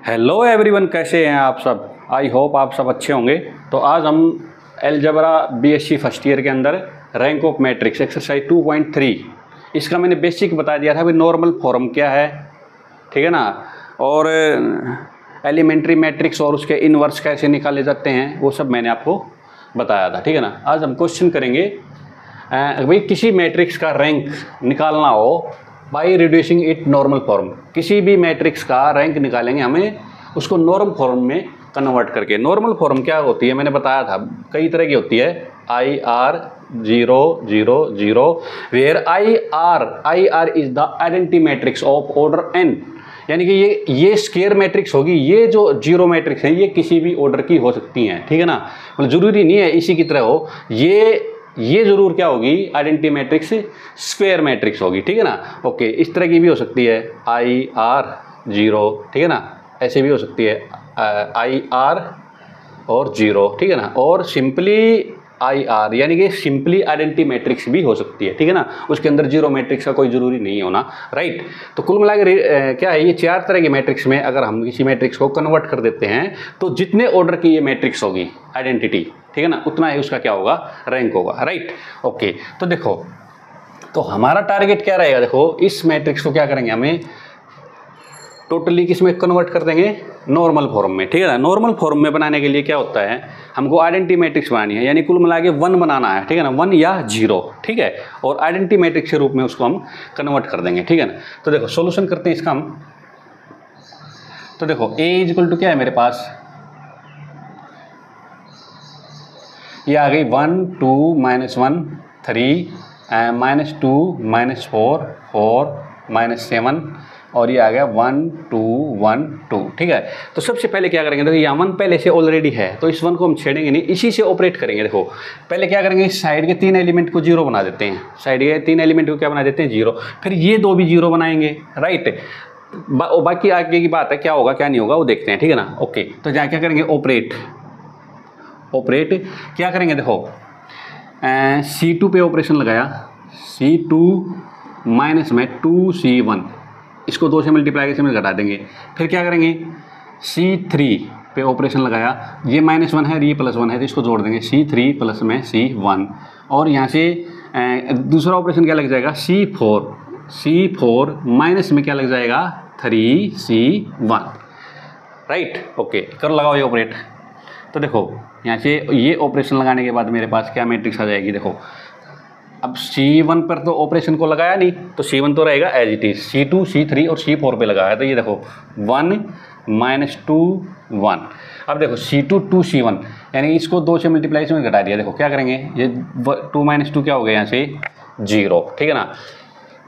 Hello everyone, कैसे हैं आप सब। आई होप आप सब अच्छे होंगे। तो आज हम अलजेब्रा बीएससी फर्स्ट ईयर के अंदर रैंक ऑफ मैट्रिक्स एक्सरसाइज 2.3 इसका मैंने बेसिक बता दिया था। भाई नॉर्मल फॉर्म क्या है, ठीक है ना, और एलिमेंट्री मैट्रिक्स और उसके इनवर्स कैसे निकाले जाते हैं वो सब मैंने आपको बताया था, ठीक है ना। आज हम क्वेश्चन करेंगे भाई किसी मैट्रिक्स का रैंक निकालना हो by reducing it normal form. किसी भी मैट्रिक्स का रैंक निकालेंगे हमें उसको नॉर्मल फॉर्म में कन्वर्ट करके। नॉर्मल फॉर्म क्या होती है मैंने बताया था, कई तरह की होती है। I R 0 0 0 where I R is the identity matrix of order n, यानी कि ये स्केयर मैट्रिक्स होगी। ये जो जीरो मैट्रिक्स है ये किसी भी ऑर्डर की हो सकती हैं, ठीक है ना। मतलब जरूरी नहीं है इसी की तरह हो। ये जरूर क्या होगी, आइडेंटिटी मैट्रिक्स स्क्वायर मैट्रिक्स होगी, ठीक है ना। ओके, इस तरह की भी हो सकती है आई आर 0, ठीक है ना। ऐसे भी हो सकती है आई आर और 0, ठीक है ना। और सिंपली आई आर यानी कि सिंपली आइडेंटिटी मैट्रिक्स भी हो सकती है, ठीक है ना। उसके अंदर जीरो मैट्रिक्स का कोई जरूरी नहीं होना, राइट। तो कुल मिलाकर क्या है, ये चार तरह की मैट्रिक्स में अगर हम किसी मैट्रिक्स को कन्वर्ट कर देते हैं तो जितने ऑर्डर की ये मैट्रिक्स होगी आइडेंटिटी, ठीक है ना, उतना ही उसका क्या होगा, रैंक होगा, राइट। ओके, तो देखो, तो हमारा टारगेट क्या रहेगा। देखो, इस मैट्रिक्स को क्या करेंगे, हमें टोटली किस में कन्वर्ट कर देंगे, नॉर्मल फॉर्म में, ठीक है ना। नॉर्मल फॉर्म में बनाने के लिए क्या होता है, हमको आइडेंटिटी मैट्रिक्स बनानी है, यानी कुल मिला के 1 बनाना है, ठीक है ना, 1 या 0, ठीक है। और आइडेंटिटी मैट्रिक्स के रूप में उसको हम कन्वर्ट कर देंगे, ठीक है ना। तो देखो सॉल्यूशन करते हैं इसका हम। तो देखो a इक्वल टू क्या है मेरे पास, ये आ गई 1 2 -1 3 -2 -4 4 -7 और ये आ गया 1 2 1 2, ठीक है। तो सबसे पहले क्या करेंगे, देखो यहाँ 1 पहले से ऑलरेडी है तो इस 1 को हम छेड़ेंगे नहीं, इसी से ऑपरेट करेंगे। देखो पहले क्या करेंगे, इस साइड के 3 एलिमेंट को 0 बना देते हैं, साइड के 3 एलिमेंट को क्या बना देते हैं, 0। फिर ये 2 भी 0 बनाएंगे, राइट। बाकी आगे की बात है, क्या होगा क्या नहीं होगा वो देखते हैं, ठीक है ना। ओके, तो जहाँ क्या करेंगे, ऑपरेट क्या करेंगे, देखो C2 पे ऑपरेशन लगाया, C2 माइनस में 2C1, इसको 2 से मल्टीप्लाई करके घटा देंगे। फिर क्या करेंगे, C3 पे ऑपरेशन लगाया, ये -1 है, ये +1 है, तो इसको जोड़ देंगे, C3 प्लस में C1। और यहाँ से दूसरा ऑपरेशन क्या लग जाएगा, C4 माइनस में क्या लग जाएगा, 3C1, राइट। ओके, करो लगाओ ये ऑपरेट। तो देखो यहाँ से ये ऑपरेशन लगाने के बाद मेरे पास क्या मैट्रिक्स आ जाएगी। देखो अब C1 पर तो ऑपरेशन को लगाया नहीं तो C1 तो रहेगा as it is, C2 C3 और C4 पे लगाया, तो ये देखो 1 -2 1। अब देखो C2 2C1 यानी इसको 2 से मल्टीप्लाई में घटा दिया। देखो क्या करेंगे, ये 2 -2 क्या हो गया यहाँ से 0, ठीक है ना।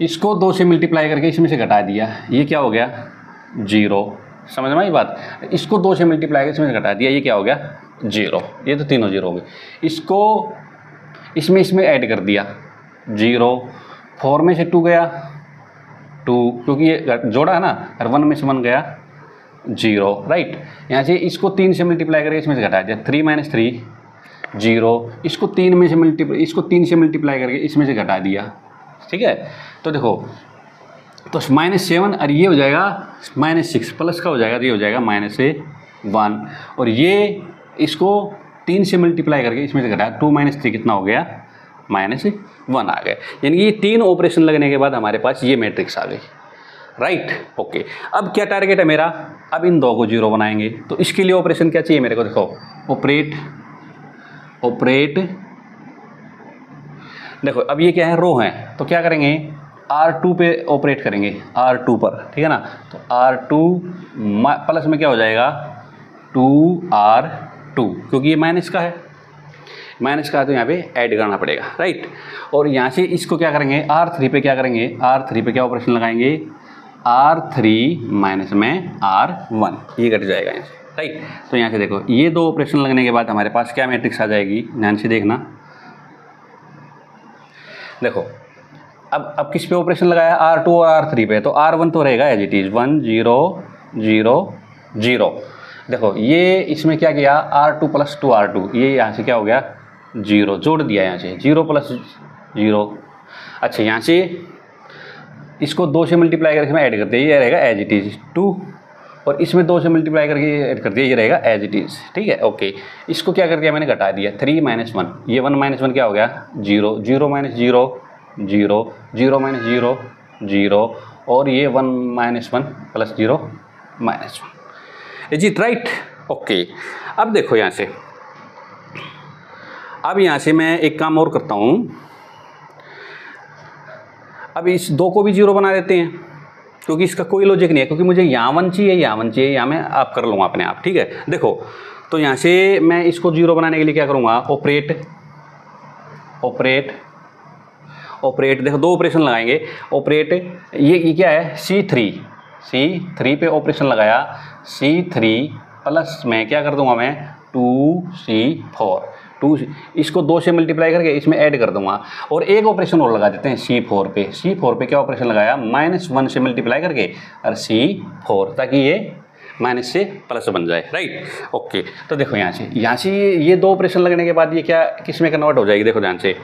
इसको 2 से मल्टीप्लाई करके इसमें से घटा दिया, ये क्या हो गया 0, समझ में आई बात। इसको 2 से मल्टीप्लाई करके इसमें से घटा दिया, ये क्या हो गया 0, ये तो तीनों 0 हो गए। इसको इसमें ऐड कर दिया 0, 4 में से 2 गया 2, क्योंकि ये जोड़ा है ना, और 1 में से 1 गया 0, राइट। यहाँ से इसको 3 से मल्टीप्लाई करके इसमें से घटा दिया, 3 - 3 0, इसको 3 से मल्टीप्लाई करके इसमें से घटा दिया, ठीक है। तो देखो तो -7 और ये हो जाएगा -6, प्लस का हो जाएगा, तो ये हो जाएगा -1। और ये इसको 3 से मल्टीप्लाई करके इसमें से घटाया, 2 - 3 कितना हो गया, -1 आ गया। यानी कि ये 3 ऑपरेशन लगने के बाद हमारे पास ये मैट्रिक्स आ गई, राइट। ओके, अब क्या टारगेट है मेरा, अब इन 2 को 0 बनाएंगे। तो इसके लिए ऑपरेशन क्या चाहिए मेरे को, देखो ऑपरेट। देखो अब ये क्या है, रो है, तो क्या करेंगे, R2 पे ऑपरेट करेंगे, R2 पर, ठीक है ना। तो R2 प्लस में क्या हो जाएगा 2R2, क्योंकि ये माइनस का है, तो यहाँ पे ऐड करना पड़ेगा, राइट। और यहाँ से इसको क्या करेंगे, R3 पे क्या करेंगे, R3 पे क्या ऑपरेशन लगाएंगे, R3 माइनस में R1, ये घट जाएगा यहाँ से, राइट। तो यहाँ से देखो ये 2 ऑपरेशन लगने के बाद हमारे पास क्या मैट्रिक्स आ जाएगी, ध्यान से देखना। देखो अब किस पे ऑपरेशन लगाया, R2 और R3 पे, तो R1 तो रहेगा एज इट इज 1 0 0 0। देखो ये इसमें क्या किया, R2 + 2R2, ये यहाँ से क्या हो गया 0, जोड़ दिया यहाँ से 0 + 0। अच्छा, यहाँ से इसको 2 से मल्टीप्लाई करके इसमें ऐड करते हैं, ये रहेगा एज इट इज 2 और इसमें 2 से मल्टीप्लाई करके ऐड कर दिया, ये रहेगा एज इट इज़। ठीक है, ओके। इसको क्या कर दिया मैंने, घटा दिया। 3 - 1, ये 1 - 1 क्या हो गया, 0, 0 - 0 0, 0 - 0 0, और ये 1 - 1 + 0 - 1। Is it right? ओके। अब देखो यहाँ से, अब यहाँ से मैं एक काम और करता हूँ, अब इस 2 को भी 0 बना देते हैं, क्योंकि इसका कोई लॉजिक नहीं है, क्योंकि मुझे यहाँ 1 चाहिए, यहाँ 1 चाहिए, यहाँ मैं आप कर लूँगा अपने आप। ठीक है, देखो तो यहाँ से मैं इसको 0 बनाने के लिए क्या करूँगा, ऑपरेट ऑपरेट ऑपरेट, देखो 2 ऑपरेशन लगाएंगे। ऑपरेट, ये क्या है, C3 पे ऑपरेशन लगाया, C3 प्लस में क्या कर दूंगा मैं, 2C4, इसको 2 से मल्टीप्लाई करके इसमें ऐड कर दूंगा, और एक ऑपरेशन और लगा देते हैं C4 पे क्या ऑपरेशन लगाया, -1 से मल्टीप्लाई करके और C4, ताकि ये माइनस से प्लस बन जाए। Right, okay. तो देखो यहाँ से ये 2 ऑपरेशन लगने के बाद ये क्या किस में कन्वर्ट हो जाएगी, देखो ध्यान से,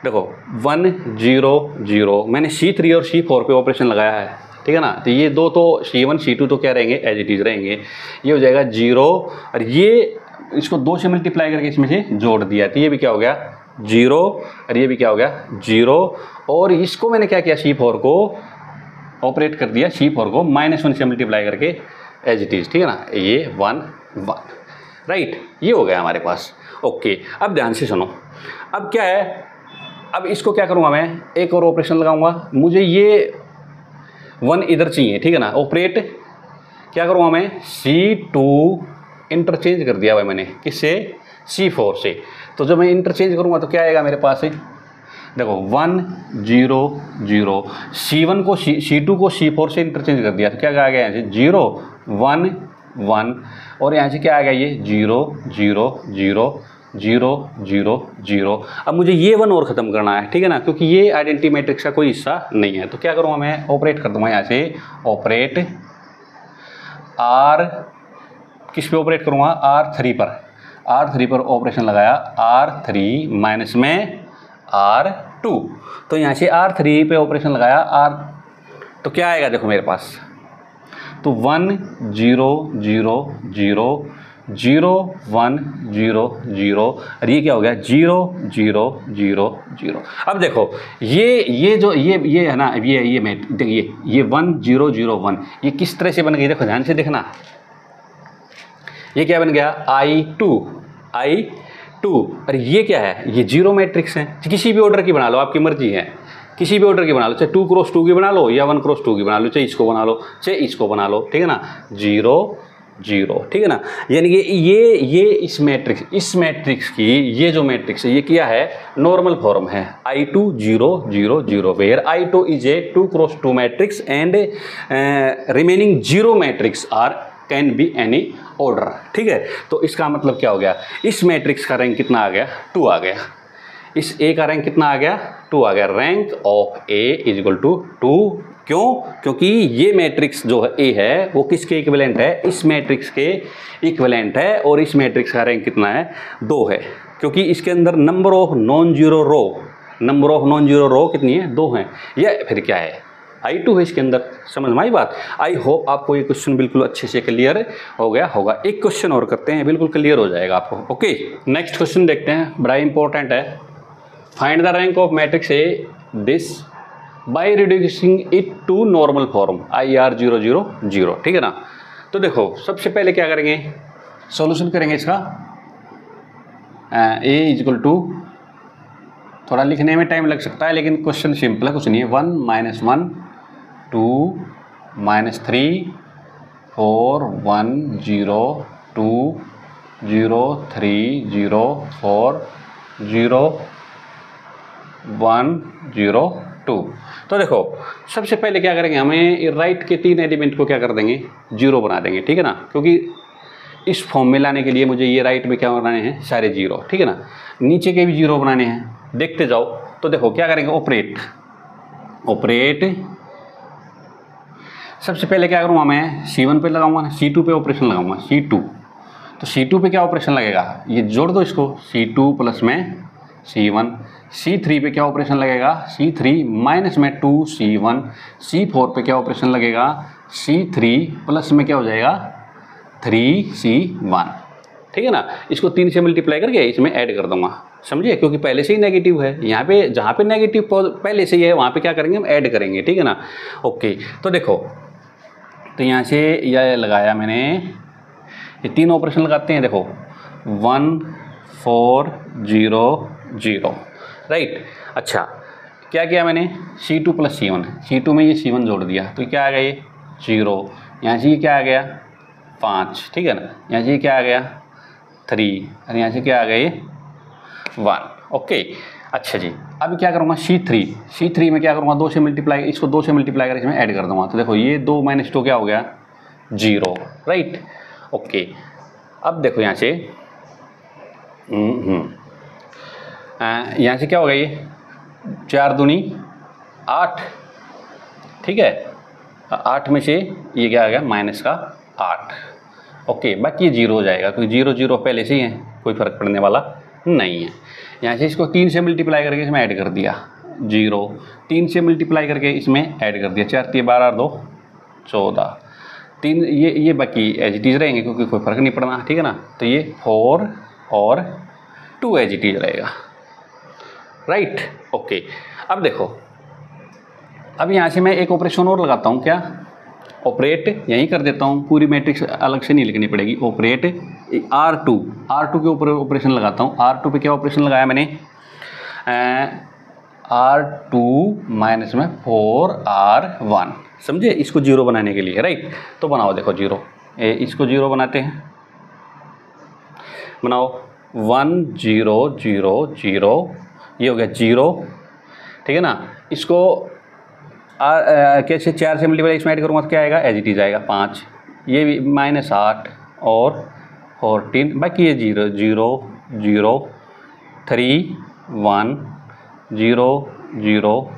देखो 1 0 0, मैंने C3 और C4 पे ऑपरेशन लगाया है, ठीक है ना। तो ये 2 तो C1 C2 तो क्या रहेंगे, एज इट इज रहेंगे। ये हो जाएगा 0, और ये इसको 2 से मल्टीप्लाई करके इसमें से जोड़ दिया, तो ये भी क्या हो गया 0, और ये भी क्या हो गया 0, और इसको मैंने क्या किया, C4 को ऑपरेट कर दिया, C4 को -1 से मल्टीप्लाई करके एज इट इज, ठीक है ना। ये 1 1, राइट, ये हो गया हमारे पास। ओके, अब ध्यान से सुनो, अब क्या है, अब इसको क्या करूँगा मैं, एक और ऑपरेशन लगाऊंगा, मुझे ये 1 इधर चाहिए, ठीक है ना। ऑपरेट क्या करूँगा मैं, C2 इंटरचेंज कर दिया भाई मैंने, किससे, C4 से। तो जब मैं इंटरचेंज करूँगा तो क्या आएगा मेरे पास, देखो 1 0 0, C1 को C2 को C4 से इंटरचेंज कर दिया, तो क्या आ गया यहाँ से 0 1 1, और यहाँ से क्या आ गया ये 0 0 0 0 0 0। अब मुझे ये 1 और ख़त्म करना है, ठीक है ना, क्योंकि ये आइडेंटिटी मैट्रिक्स का कोई हिस्सा नहीं है। तो क्या करूँगा मैं, ऑपरेट कर दूँगा यहाँ से, ऑपरेट R, किस पे ऑपरेट करूँगा, R3 पर ऑपरेशन लगाया, R3 माइनस में R2, तो यहाँ से R3 पे ऑपरेशन लगाया, तो क्या आएगा देखो मेरे पास, तो 1 0 0 0 0 1 0 0, और ये क्या हो गया 0 0 0 0। अब देखो ये जो ये है ना, ये मैं देखिए ये 1 0 0 1, ये किस तरह से बन गई, देखो ध्यान से देखना, ये क्या बन गया I2, और ये क्या है, ये 0 मैट्रिक्स है। किसी भी ऑर्डर की बना लो, आपकी मर्जी है, किसी भी ऑर्डर की बना लो, चाहे 2 क्रॉस 2 की बना लो या 1 क्रॉस 2 की बना लो, चाहे इसको बना लो चाहे इसको बना लो, ठीक है ना, 0 0, ठीक है ना। यानी कि ये इस मैट्रिक्स की ये जो मैट्रिक्स है ये क्या है, नॉर्मल फॉर्म है, I2 0 0 0, where I2 is a 2 cross 2 matrix and remaining 0 matrix are can be any order, ठीक है। तो इसका मतलब क्या हो गया, इस मैट्रिक्स का रैंक कितना आ गया, 2 आ गया, इस ए का रैंक कितना आ गया, 2 आ गया। Rank of A is equal to 2, क्यों, क्योंकि ये मैट्रिक्स जो है ए है वो किसके इक्विवेलेंट है, इस मैट्रिक्स के इक्विवेलेंट है, और इस मैट्रिक्स का रैंक कितना है, 2 है, क्योंकि इसके अंदर नंबर ऑफ नॉन जीरो रो कितनी है, 2 हैं। यह फिर क्या है, I2 है इसके अंदर, समझ में आई बात। आई होप आपको ये क्वेश्चन बिल्कुल अच्छे से क्लियर हो गया होगा। एक क्वेश्चन और करते हैं, बिल्कुल क्लियर हो जाएगा आपको। ओके, नेक्स्ट क्वेश्चन देखते हैं, बड़ा इंपॉर्टेंट है। Find the rank of matrix A this by reducing it to normal form IR 0 0 0, ठीक है ना। तो देखो सबसे पहले क्या करेंगे, सॉल्यूशन करेंगे इसका, ए इज इक्वल टू, थोड़ा लिखने में टाइम लग सकता है लेकिन क्वेश्चन सिंपल है, कुछ नहीं है, 1 - 1 2 - 3 4 1 0 2 0 3 0 4 0 1 0 2। तो देखो सबसे पहले क्या करेंगे, हमें राइट के 3 एलिमेंट को क्या कर देंगे, 0 बना देंगे, ठीक है ना, क्योंकि इस फॉर्म में लाने के लिए मुझे ये राइट में क्या बनाने हैं, सारे 0, ठीक है ना। नीचे के भी 0 बनाने हैं, देखते जाओ। तो देखो क्या करेंगे, ऑपरेट सबसे पहले क्या करूँगा मैं, C1 पे लगाऊंगा, C2 पे ऑपरेशन लगाऊंगा, C2, तो C2 पे क्या ऑपरेशन लगेगा, ये जोड़ दो इसको, C2 प्लस में C1, C3 पे क्या ऑपरेशन लगेगा, C3 माइनस में 2 C1, C4 पे क्या ऑपरेशन लगेगा, C3 प्लस में क्या हो जाएगा 3C1, ठीक है ना। इसको 3 से मल्टीप्लाई करके इसमें ऐड कर दूंगा, समझिए, क्योंकि पहले से ही नेगेटिव है। यहाँ पे जहाँ पे नेगेटिव पहले से ही है वहाँ पे क्या करेंगे हम ऐड करेंगे, ठीक है ना। ओके, तो देखो, तो यहाँ से यह लगाया मैंने, ये 3 ऑपरेशन लगाते हैं, देखो 1 4 0 0, राइट। अच्छा, क्या किया मैंने, C2 प्लस C1, C2 में ये C1 जोड़ दिया तो क्या आ गया ये 0, यहाँ से ये क्या आ गया 5, ठीक है ना। यहाँ से ये क्या आ गया 3 और यहाँ से क्या आ गया ये 1। ओके, अच्छा जी, अब क्या करूँगा C3 में क्या करूँगा 2 से मल्टीप्लाई, इसको 2 से मल्टीप्लाई करके इसमें ऐड कर दूँगा। तो देखो ये 2 माइनस 2 क्या हो गया 0, राइट। ओके, अब देखो यहाँ से यहाँ से क्या होगा ये 4 दूनी 8, ठीक है। 8 में से ये क्या आ गया माइनस का 8। ओके, बाकी ये 0 हो जाएगा क्योंकि 0 0 पहले से ही है, कोई फ़र्क पड़ने वाला नहीं है। यहाँ से इसको 3 से मल्टीप्लाई करके इसमें ऐड कर दिया 0, 3 से मल्टीप्लाई करके इसमें ऐड कर दिया 4 3 12 2 14, 3 ये बाकी एज इट इज़ रहेंगे क्योंकि कोई फ़र्क नहीं पड़ना, ठीक है ना। तो ये 4 और 2 एज इट इज़ रहेगा, राइट। ओके, अब देखो, अब यहाँ से मैं एक ऑपरेशन और लगाता हूँ, क्या ऑपरेट यहीं कर देता हूँ, पूरी मैट्रिक्स अलग से नहीं लिखनी पड़ेगी। ऑपरेट R2 के ऊपर ऑपरेशन लगाता हूँ। R2 पे क्या ऑपरेशन लगाया मैंने, R2 माइनस में 4R1, समझे, इसको 0 बनाने के लिए, राइट। तो बनाओ, देखो 0, इसको 0 बनाते हैं, बनाओ 1 0 0 0, ये हो गया 0, ठीक है ना। इसको कैसे 4 से मल्टीप्लाई इसमें ऐड करूँगा तो क्या आएगा एज इट इज आएगा 5, ये भी -8 और 14, बाकी ये 0 0 0 3 1 0 0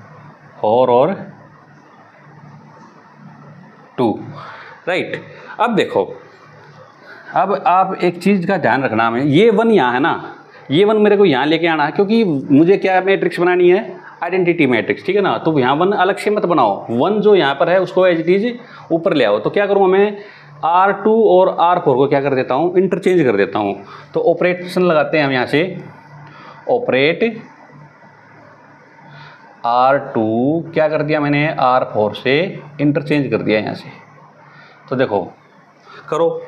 4 और 2, राइट। अब देखो, अब आप एक चीज़ का ध्यान रखना में, ये 1 यहाँ है ना, ये 1 मेरे को यहाँ लेके आना है क्योंकि मुझे क्या मैट्रिक्स बनानी है, आइडेंटिटी मैट्रिक्स, ठीक है ना। तो यहाँ 1 अलग से मत बनाओ, 1 जो यहाँ पर है उसको एज इट इज ऊपर ले आओ। तो क्या करूँगा मैं, R2 और R4 को क्या कर देता हूँ, इंटरचेंज कर देता हूँ। तो ऑपरेशन लगाते हैं हम यहाँ से, ऑपरेट R2 क्या कर दिया मैंने, R4 से इंटरचेंज कर दिया यहाँ से। तो देखो करो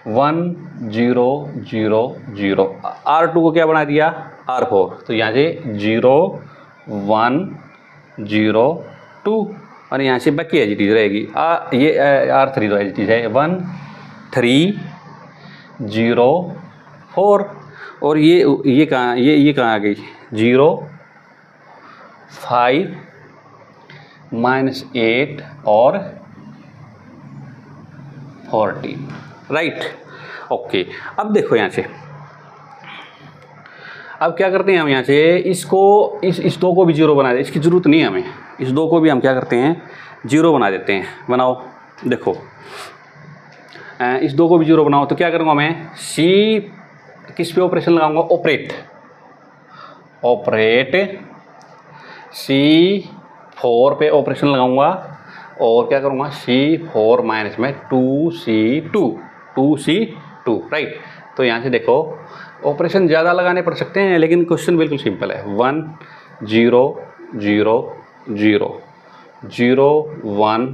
1 0 0 0, R2 को क्या बना दिया R4, तो यहाँ से 0 1 0 2 और यहाँ से बाकी एज इट इज रहेगी। ये R3 तो एज इट इज है 1 3 0 4 और ये कहाँ, ये कहाँ आ गई 0 5 -8 और 14, राइट। ओके, अब देखो यहाँ से, अब क्या करते हैं हम यहाँ से इसको, इस 2 को भी 0 बना दे, इसकी ज़रूरत नहीं है हमें, इस 2 को भी हम क्या करते हैं 0 बना देते हैं। बनाओ, देखो इस 2 को भी 0 बनाओ। तो क्या करूँगा मैं, C किस पे ऑपरेशन लगाऊंगा, ऑपरेट C4 पे ऑपरेशन लगाऊंगा और क्या करूँगा C4 माइनस में 2C2, राइट। तो यहाँ से देखो ऑपरेशन ज़्यादा लगाने पड़ सकते हैं लेकिन क्वेश्चन बिल्कुल सिंपल है। 1 0 0 0 0 1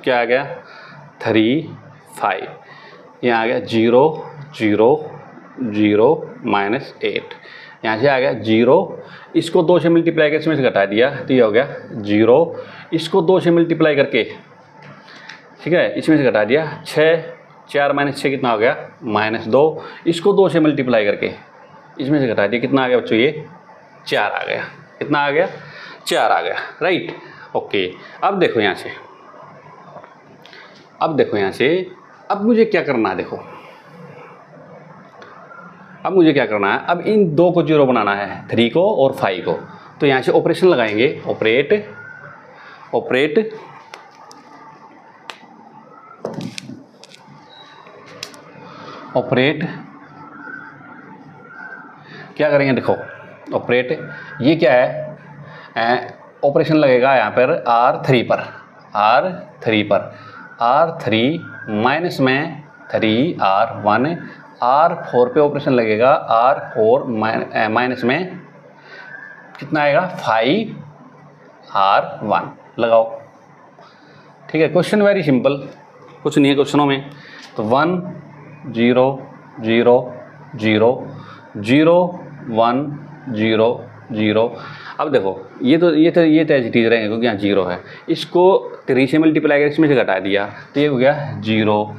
क्या आ गया 3 5, यहाँ आ गया 0 0 0 -8, यहाँ से आ गया 0, इसको 2 से मल्टीप्लाई करके इसमें से घटा दिया तो ये हो गया 0, इसको 2 से मल्टीप्लाई करके, ठीक है, इसमें से घटा दिया 6, 4 -6 कितना हो गया -2, इसको 2 से मल्टीप्लाई करके इसमें से घटा दिया, कितना आ गया बच्चों ये 4 आ गया, कितना आ गया 4 आ गया, राइट। ओके, अब देखो यहाँ से, अब मुझे क्या करना है, देखो अब मुझे क्या करना है, अब इन 2 को 0 बनाना है, 3 को और 5 को। तो यहाँ से ऑपरेशन लगाएंगे, ऑपरेट क्या करेंगे, देखो ऑपरेट, ये क्या है, ऑपरेशन लगेगा यहाँ पर R3 पर, R3 पर, R3 माइनस में 3R1, R4 पे ऑपरेशन लगेगा, R4 माइनस में कितना आएगा 5R1 लगाओ। ठीक है, क्वेश्चन वेरी सिंपल, कुछ नहीं है क्वेश्चनों में। तो 1 0 0 0 0 1 0 0। अब देखो ये तो एज इट इज रहेंगे क्योंकि यहाँ 0 है। इसको 3 से मल्टीप्लाई करके इसमें से घटा दिया तो ये हो गया 0,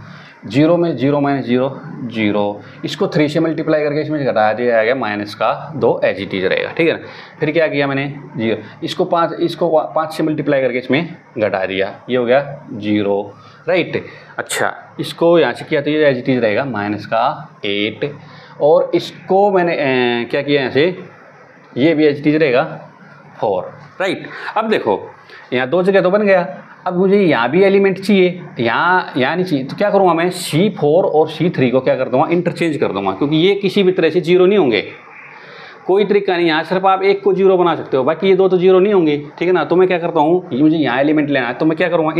0 में 0 माइनस 0 0। इसको 3 से मल्टीप्लाई करके इसमें से घटा दिया गया माइनस का 2 एज इट इज रहेगा। ठीक है ना, फिर क्या किया मैंने 0, इसको 5 से मल्टीप्लाई करके इसमें घटा दिया, ये हो गया 0, राइट। अच्छा, इसको यहाँ से किया तो ये एज इट इज रहेगा माइनस का 8, और इसको मैंने क्या किया यहाँ से, ये भी एज इट इज रहेगा 4, राइट। अब देखो यहाँ 2 जगह तो बन गया, अब मुझे यहाँ भी एलिमेंट चाहिए, यहाँ नहीं चाहिए, तो क्या करूँगा मैं C4 और C3 को क्या कर दूँगा, इंटरचेंज कर दूँगा, क्योंकि ये किसी भी तरह से 0 नहीं होंगे, कोई तरीका नहीं। यहाँ सिर्फ आप एक को 0 बना सकते हो, बाकी ये 2 तो 0 नहीं होंगे। ठीक है ना, तो मैं क्या करता हूँ, ये मुझे यहाँ एलिमेंट लेना है तो मैं क्या करूँगा,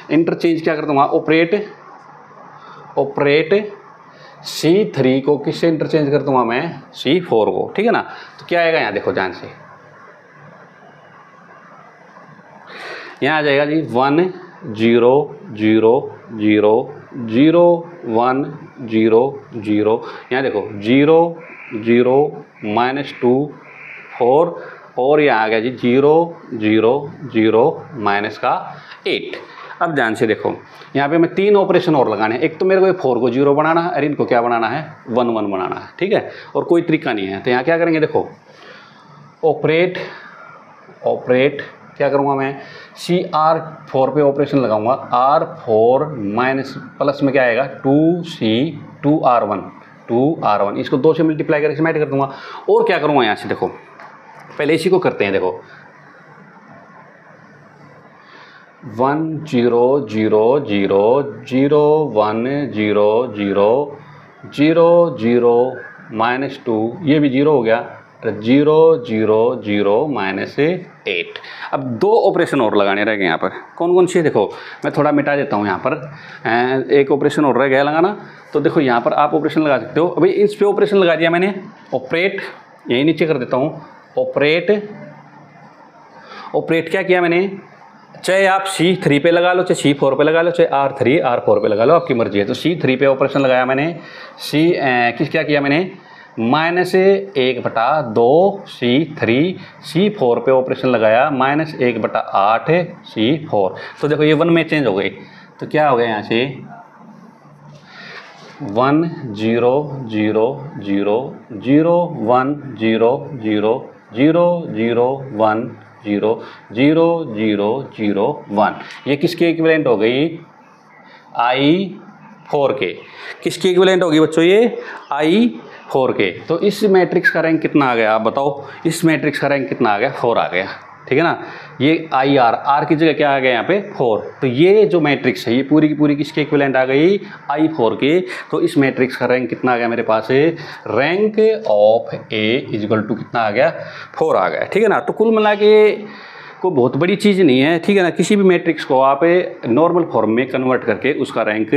इंटरचेंज क्या कर दूँगा, ऑपरेट C3 को किससे इंटरचेंज कर दूँगा मैं, C4 को। ठीक है ना, तो क्या आएगा यहाँ देखो ध्यान से, यहाँ आ जाएगा जी 1 0 0 0 0 1 0 0। यहाँ देखो 0 0 -2 4, और यहाँ आ गया जी 0 0 0 माइनस का 8। अब ध्यान से देखो, यहाँ पे मैं 3 ऑपरेशन और लगाने हैं। एक तो मेरे को 4 को 0 बनाना है और इनको क्या बनाना है 1 1 बनाना है। ठीक है, और कोई तरीका नहीं है। तो यहाँ क्या करेंगे, देखो ऑपरेट क्या करूँगा मैं, CR4 पे ऑपरेशन लगाऊंगा, R4 माइनस प्लस में क्या आएगा 2R1, इसको 2 से मल्टीप्लाई करके इसमें ऐड कर दूंगा। और क्या करूँगा यहाँ से, देखो पहले इसी को करते हैं, देखो 1 0 0 0 0 1 0 0 0 0 -2, ये भी 0 हो गया, 0 0 0 -8। अब 2 ऑपरेशन और लगाने रह गए यहाँ पर, कौन कौन से, देखो मैं थोड़ा मिटा देता हूँ यहाँ पर, एक ऑपरेशन और रह गया लगाना। तो देखो यहाँ पर आप ऑपरेशन लगा सकते हो, अभी इस पे ऑपरेशन लगा दिया मैंने, ऑपरेट यही नीचे कर देता हूँ, ऑपरेट क्या किया मैंने, चाहे आप C3 पे लगा लो, चाहे C4 पे लगा लो, चाहे R3 R4 पे लगा लो, आपकी मर्जी है। तो C3 पे ऑपरेशन लगाया मैंने, क्या किया मैंने, -1/2 C3, C4 पे ऑपरेशन लगाया -1/8 C4। तो देखो ये 1 में चेंज हो गई, तो क्या हो गया यहाँ से 1 0 0 0 0 1 0 0 0 0 1 0 0 0 0 1। ये किसके इक्विवेलेंट हो गई, I4 के। किसकी इक्विवेलेंट होगी बच्चों, ये I4 के। तो इस मैट्रिक्स का रैंक कितना आ गया, आप बताओ, इस मैट्रिक्स का रैंक कितना आ गया, 4 आ गया। ठीक है ना, ये आर की जगह क्या आ गया यहाँ पे 4। तो ये जो मैट्रिक्स है ये पूरी की पूरी किसके इक्विवेलेंट आ गई, I4 के। तो इस मैट्रिक्स का रैंक कितना आ गया मेरे पास है, rank of A equal to कितना आ गया, 4 आ गया। ठीक है ना, तो कुल मिला के को बहुत बड़ी चीज़ नहीं है। ठीक है ना, किसी भी मैट्रिक्स को आप नॉर्मल फॉर्म में कन्वर्ट करके उसका रैंक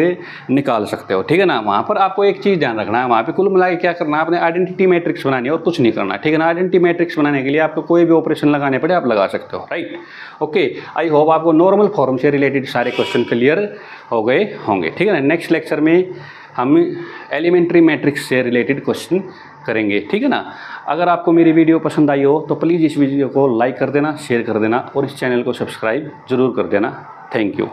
निकाल सकते हो। ठीक है ना, वहाँ पर आपको एक चीज़ ध्यान रखना है, वहाँ पे कुल मिला के क्या करना है, आपने आइडेंटिटी मैट्रिक्स बनानी है और कुछ नहीं करना है। ठीक है ना, आइडेंटिटी मैट्रिक्स बनाने के लिए आपको कोई भी ऑपरेशन लगाने पड़े आप लगा सकते हो, राइट। ओके, आई होप आपको नॉर्मल फॉर्म से रिलेटेड सारे क्वेश्चन क्लियर हो गए होंगे। ठीक है ना, नेक्स्ट लेक्चर में हम एलिमेंट्री मैट्रिक्स से रिलेटेड क्वेश्चन करेंगे। ठीक है ना, अगर आपको मेरी वीडियो पसंद आई हो तो प्लीज़ इस वीडियो को लाइक कर देना, शेयर कर देना और इस चैनल को सब्सक्राइब जरूर कर देना। Thank you.